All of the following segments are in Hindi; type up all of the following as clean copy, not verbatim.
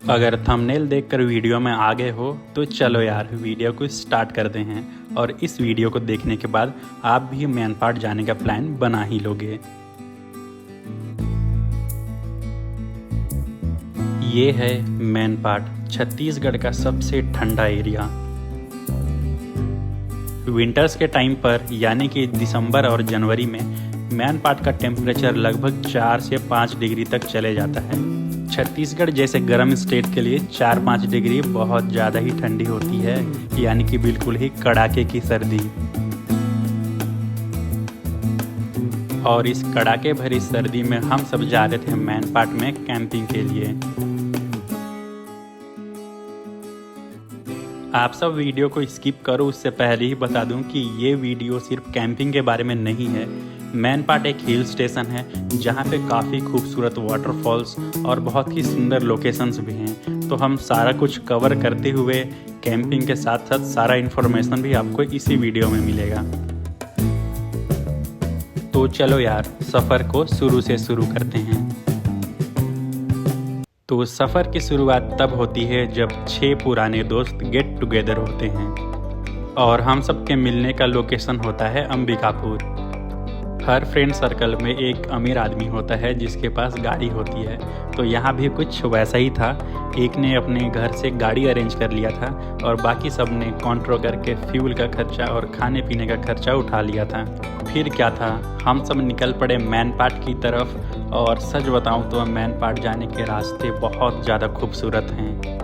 अगर थंबनेल देखकर वीडियो में आ गए हो तो चलो यार वीडियो को स्टार्ट करते हैं। और इस वीडियो को देखने के बाद आप भी मैन पाट जाने का प्लान बना ही लोगे। ये है मैन पाट, छत्तीसगढ़ का सबसे ठंडा एरिया। विंटर्स के टाइम पर यानी कि दिसंबर और जनवरी में मैन पाट का टेम्परेचर लगभग 4 से 5 डिग्री तक चले जाता है। छत्तीसगढ़ जैसे गर्म स्टेट के लिए 4-5 डिग्री बहुत ज़्यादा ही ठंडी होती है, यानी कि बिल्कुल ही कड़ाके की सर्दी। और इस कड़ाके भरी सर्दी में हम सब जा रहे थे मैन पाट में कैंपिंग के लिए। आप सब वीडियो को स्किप करो, उससे पहले ही बता दूं कि ये वीडियो सिर्फ कैंपिंग के बारे में नहीं है। मैन पाट एक हिल स्टेशन है जहाँ पे काफ़ी खूबसूरत वाटरफॉल्स और बहुत ही सुंदर लोकेशंस भी हैं। तो हम सारा कुछ कवर करते हुए कैंपिंग के साथ साथ सारा इन्फॉर्मेशन भी आपको इसी वीडियो में मिलेगा। तो चलो यार सफ़र को शुरू से शुरू करते हैं। तो सफ़र की शुरुआत तब होती है जब 6 पुराने दोस्त गेट टुगेदर होते हैं और हम सब के मिलने का लोकेशन होता है अंबिकापुर। हर फ्रेंड सर्कल में एक अमीर आदमी होता है जिसके पास गाड़ी होती है, तो यहाँ भी कुछ वैसा ही था। एक ने अपने घर से गाड़ी अरेंज कर लिया था और बाकी सब ने कॉन्ट्रो करके फ्यूल का खर्चा और खाने पीने का खर्चा उठा लिया था। फिर क्या था, हम सब निकल पड़े मैन पाट की तरफ। और सच बताऊं तो मैन पाट जाने के रास्ते बहुत ज़्यादा खूबसूरत हैं।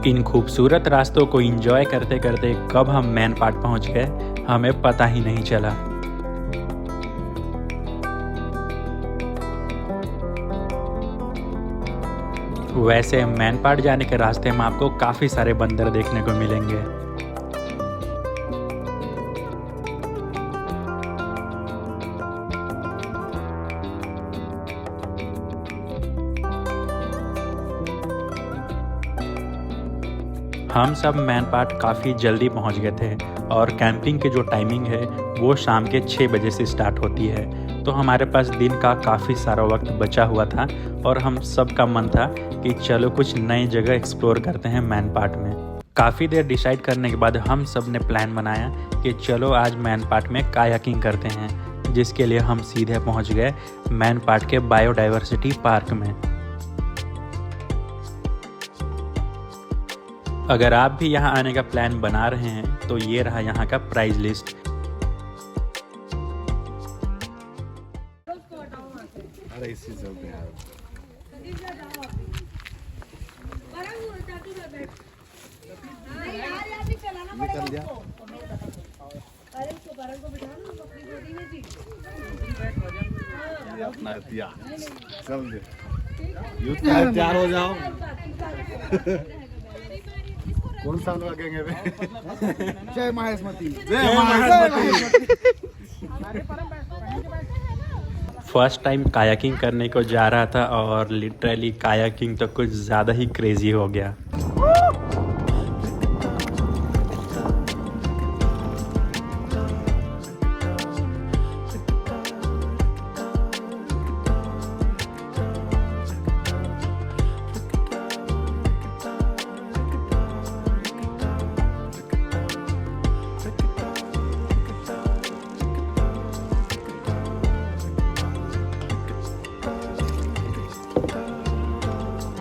इन खूबसूरत रास्तों को एंजॉय करते करते कब हम मैन पाट पहुंच गए हमें पता ही नहीं चला। वैसे मैन पाट जाने के रास्ते में आपको काफ़ी सारे बंदर देखने को मिलेंगे। हम सब मैन पाट काफ़ी जल्दी पहुंच गए थे और कैंपिंग की जो टाइमिंग है वो शाम के 6 बजे से स्टार्ट होती है। तो हमारे पास दिन का काफ़ी सारा वक्त बचा हुआ था और हम सब का मन था कि चलो कुछ नई जगह एक्सप्लोर करते हैं मैन पाट में। काफ़ी देर डिसाइड करने के बाद हम सब ने प्लान बनाया कि चलो आज मैन पाट में कायाकिंग करते हैं, जिसके लिए हम सीधे पहुँच गए मैन पाट के बायोडाइवर्सिटी पार्क में। अगर आप भी यहाँ आने का प्लान बना रहे हैं तो ये रहा यहाँ का प्राइस लिस्ट। तैयार हो जाओ। कौन सा लगेंगे? जय महेशमती, जय महेशमती। फर्स्ट टाइम कायाकिंग करने को जा रहा था और लिटरली कायाकिंग तो कुछ ज़्यादा ही क्रेजी हो गया।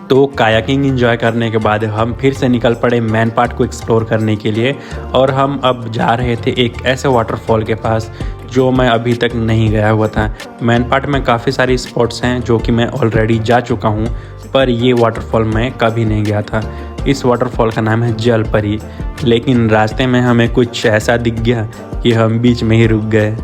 तो कायाकिंग एंजॉय करने के बाद हम फिर से निकल पड़े मैन पाट को एक्सप्लोर करने के लिए। और हम अब जा रहे थे एक ऐसे वाटरफॉल के पास जो मैं अभी तक नहीं गया हुआ था। मैन पाट में काफ़ी सारी स्पॉट्स हैं जो कि मैं ऑलरेडी जा चुका हूँ, पर ये वाटरफॉल मैं कभी नहीं गया था। इस वाटरफॉल का नाम है जलपरी, लेकिन रास्ते में हमें कुछ ऐसा दिख गया कि हम बीच में ही रुक गए।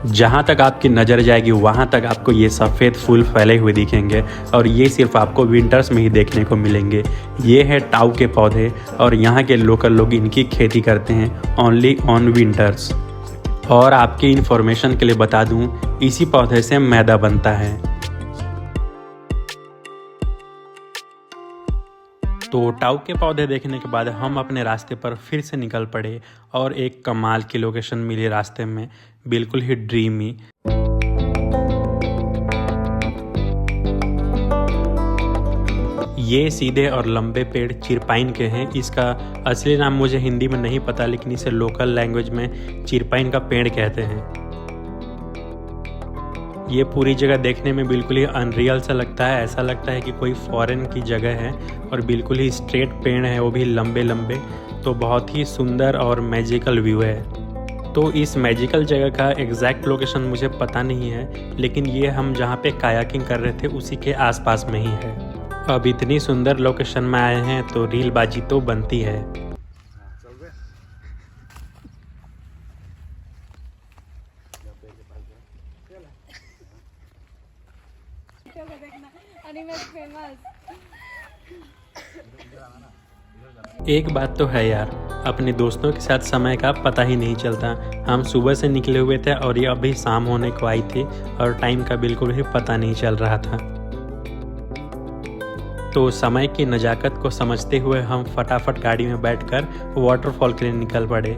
जहाँ तक आपकी नज़र जाएगी वहाँ तक आपको ये सफ़ेद फूल फैले हुए दिखेंगे और ये सिर्फ आपको विंटर्स में ही देखने को मिलेंगे। ये है टाऊ के पौधे और यहाँ के लोकल लोग इनकी खेती करते हैं ओनली ऑन विंटर्स। और आपकी इन्फॉर्मेशन के लिए बता दूँ, इसी पौधे से मैदा बनता है। तो टाउ के पौधे देखने के बाद हम अपने रास्ते पर फिर से निकल पड़े और एक कमाल की लोकेशन मिली रास्ते में, बिल्कुल ही ड्रीमी। ये सीधे और लंबे पेड़ चिरपाइन के हैं। इसका असली नाम मुझे हिंदी में नहीं पता, लेकिन इसे लोकल लैंग्वेज में चिरपाइन का पेड़ कहते हैं। ये पूरी जगह देखने में बिल्कुल ही अनरियल सा लगता है, ऐसा लगता है कि कोई फॉरेन की जगह है और बिल्कुल ही स्ट्रेट पेड़ है, वो भी लंबे लंबे। तो बहुत ही सुंदर और मैजिकल व्यू है। तो इस मैजिकल जगह का एग्जैक्ट लोकेशन मुझे पता नहीं है, लेकिन ये हम जहाँ पे कायाकिंग कर रहे थे उसी के आसपास में ही है। अब इतनी सुंदर लोकेशन में आए हैं तो रील बाजी तो बनती है। एक बात तो है यार, अपने दोस्तों के साथ समय का पता ही नहीं चलता। हम सुबह से निकले हुए थे और ये अभी शाम होने को आई थी और टाइम का बिल्कुल भी पता नहीं चल रहा था। तो समय की नज़ाकत को समझते हुए हम फटाफट गाड़ी में बैठकर वाटरफॉल के लिए निकल पड़े।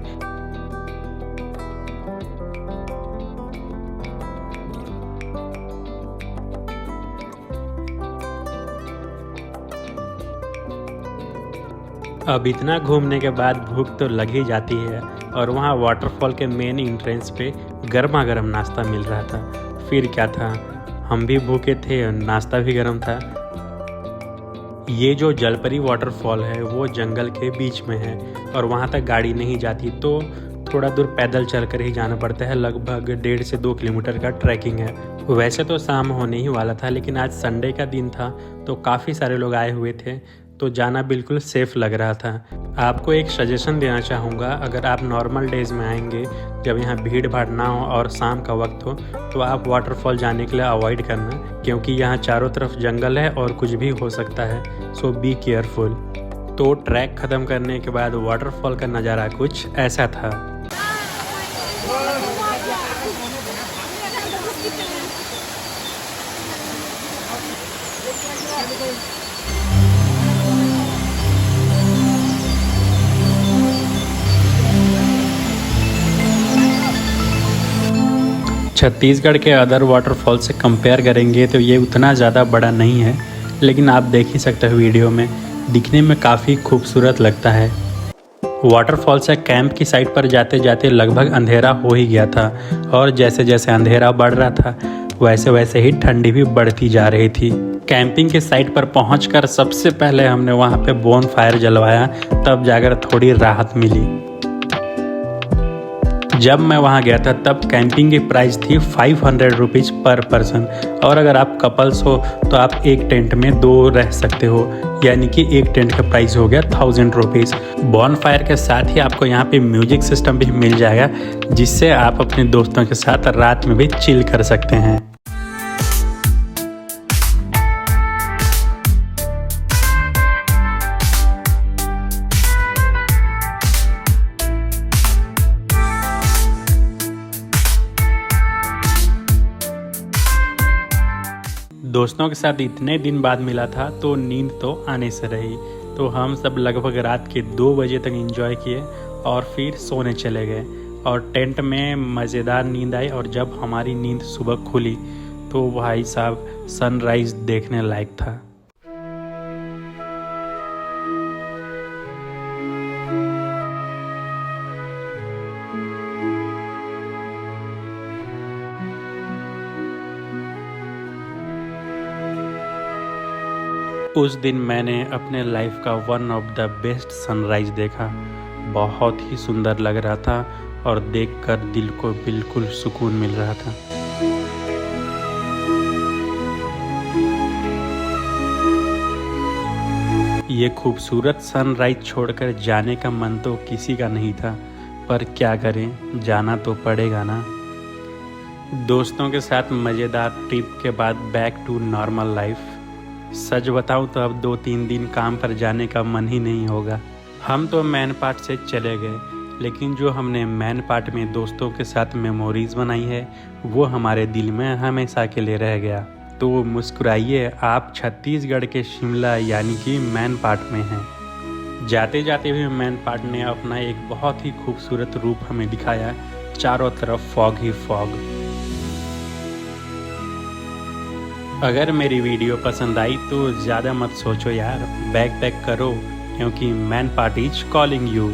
अब इतना घूमने के बाद भूख तो लग ही जाती है और वहाँ वाटरफॉल के मेन एंट्रेंस पे गर्मा गर्म नाश्ता मिल रहा था। फिर क्या था, हम भी भूखे थे और नाश्ता भी गर्म था। ये जो जलपरी वाटरफॉल है वो जंगल के बीच में है और वहाँ तक गाड़ी नहीं जाती, तो थोड़ा दूर पैदल चलकर ही जाना पड़ता है। लगभग 1.5 से 2 किलोमीटर का ट्रैकिंग है। वैसे तो शाम होने ही वाला था, लेकिन आज संडे का दिन था तो काफ़ी सारे लोग आए हुए थे, तो जाना बिल्कुल सेफ लग रहा था। आपको एक सजेशन देना चाहूँगा, अगर आप नॉर्मल डेज में आएंगे जब यहाँ भीड़ भाड़ ना हो और शाम का वक्त हो, तो आप वाटरफॉल जाने के लिए अवॉइड करना, क्योंकि यहाँ चारों तरफ जंगल है और कुछ भी हो सकता है। सो बी केयरफुल। तो ट्रैक ख़त्म करने के बाद वाटरफॉल का नज़ारा कुछ ऐसा था। 'छत्तीसगढ़ के अदर वाटरफॉल से कंपेयर करेंगे तो ये उतना ज़्यादा बड़ा नहीं है, लेकिन आप देख ही सकते हो वीडियो में, दिखने में काफ़ी खूबसूरत लगता है। वाटरफॉल से कैंप की साइड पर जाते जाते लगभग अंधेरा हो ही गया था और जैसे जैसे अंधेरा बढ़ रहा था वैसे वैसे ही ठंडी भी बढ़ती जा रही थी। कैंपिंग के साइट पर पहुंचकर सबसे पहले हमने वहां पे बोन फायर जलवाया, तब जाकर थोड़ी राहत मिली। जब मैं वहां गया था तब कैंपिंग की प्राइस थी 500 रुपीज़ पर पर्सन, और अगर आप कपल्स हो तो आप एक टेंट में 2 रह सकते हो, यानी कि एक टेंट का प्राइस हो गया 1000 रुपीज़। बॉन फायर के साथ ही आपको यहाँ पे म्यूजिक सिस्टम भी मिल जाएगा, जिससे आप अपने दोस्तों के साथ रात में भी चिल कर सकते हैं। दोस्तों के साथ इतने दिन बाद मिला था तो नींद तो आने से रही, तो हम सब लगभग रात के 2 बजे तक एंजॉय किए और फिर सोने चले गए और टेंट में मज़ेदार नींद आई। और जब हमारी नींद सुबह खुली तो भाई साहब सनराइज़ देखने लायक था। उस दिन मैंने अपने लाइफ का one of the best sunrise देखा। बहुत ही सुंदर लग रहा था और देखकर दिल को बिल्कुल सुकून मिल रहा था। ये खूबसूरत सनराइज़ छोड़कर जाने का मन तो किसी का नहीं था, पर क्या करें, जाना तो पड़ेगा ना। दोस्तों के साथ मज़ेदार ट्रिप के बाद बैक टू नॉर्मल लाइफ। सच बताऊं तो अब 2-3 दिन काम पर जाने का मन ही नहीं होगा। हम तो मैन पार्ट से चले गए, लेकिन जो हमने मैन पार्ट में दोस्तों के साथ मेमोरीज बनाई है वो हमारे दिल में हमेशा के लिए रह गया। तो मुस्कुराइए, आप छत्तीसगढ़ के शिमला यानी कि मैनपाट में हैं। जाते जाते भी मैनपाट ने अपना एक बहुत ही खूबसूरत रूप हमें दिखाया, चारों तरफ फॉग ही फॉग। अगर मेरी वीडियो पसंद आई तो ज़्यादा मत सोचो यार, बैग पैक करो क्योंकि मैनपाट इज कॉलिंग यू।